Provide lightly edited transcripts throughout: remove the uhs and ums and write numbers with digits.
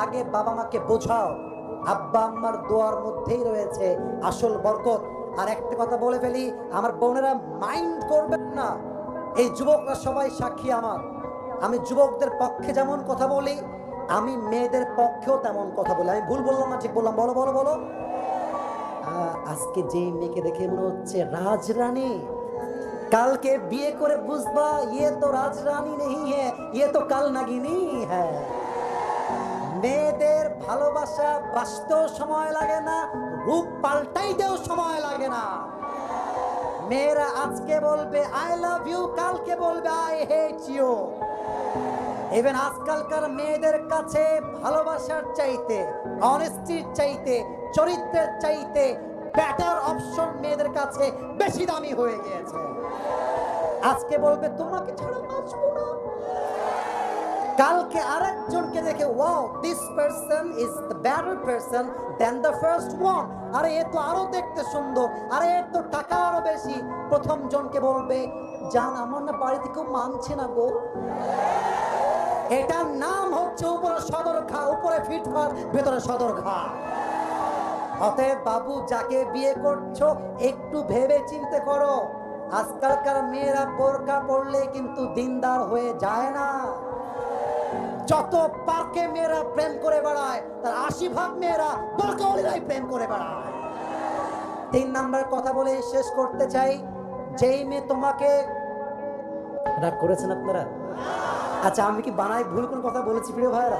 আগে বাবা মাকে বোঝাও, আব্বা আম্মার দোয়ার মধ্যেই রয়েছে আসল বরকত। আর একটা কথা বলে ফেলি, আমার বোনেরা মাইন্ড করবেন না, এই যুবকরা সবাই সাক্ষী আমার। আমি যুবকদের পক্ষে যেমন কথা বলি, আমি মেয়েদের পক্ষেও তেমন কথা বলি। আমি ভুল বললাম না ঠিক বললাম? বলো বলো বলো। আজকে যে মেয়েকে দেখে মনে হচ্ছে রাজরানী, কালকে বিয়ে করে বুঝবা ইয়ে তো রাজরানী নেই হ্যাঁ, ইয়ে তো কাল নাগিনী হ্যাঁ। মেয়েদের ভালোবাসা বাঁচতেও সময় লাগে না, রূপ পাল্টাইতেও সময় লাগে না। মেয়েরা আজকে বলবে আই লাভ ইউ, কালকে বলবে আই হেট ইউ। ইভেন আজকালকার মেয়েদের কাছে ভালোবাসার চাইতে, অনেস্টির চাইতে, চরিত্রের চাইতে বেটার অপশন মেয়েদের কাছে বেশি দামি হয়ে গিয়েছে। আজকে বলবে তোমাকে ছাড়া বাঁচবো না, কালকে আরেকজনকে দেখে wow this person is the better person than the first one, আরে এ তো আরো দেখতে সুন্দর, আরে এর তো টাকা আরো বেশি। প্রথম জনকে বলবে জান আমার না বাড়িতে কেউ মানছে না গো। এটার নাম হচ্ছে উপরে সদর ঘা, উপরে ফিটফাট ভেতরে সদর ঘা। অতএব বাবু, যাকে বিয়ে করছো একটু ভেবে চিন্তে করো। আজকালকার মেয়েরা বোরকা পরলে কিন্তু দিনদার হয়ে যায় না। যত পার্কে মেয়েরা প্রেম করে বেড়ায়, তার 80% মেয়েরা বোরকাওয়ালিরাই প্রেম করে বেড়ায়। 3 নাম্বার কথা বলে শেষ করতে চাই, যেই মেয়ে তোমাকে রাগ করেছেন আপনারা? আচ্ছা, আমি কি বানাই ভুল কোন কথা বলেছি প্রিয় ভাইরা?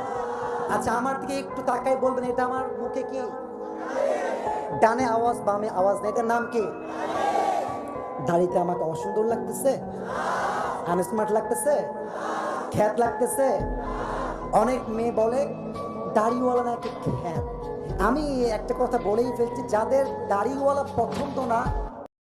আচ্ছা, আমার দিকে একটু তাকাই বলবেন এটা আমার মুখে কি? ডানে আওয়াজ বামে আওয়াজ নেই, এটার নাম কি? দাড়িতে আমাকে অসুন্দর লাগতেছে, আনস্মার্ট লাগতেছে, খ্যাত লাগতেছে। অনেক মেয়ে বলে দাড়িওয়ালা নাকি খ্যাত। আমি একটা কথা বলেই ফেলছি, যাদের দাড়িওয়ালা পছন্দ না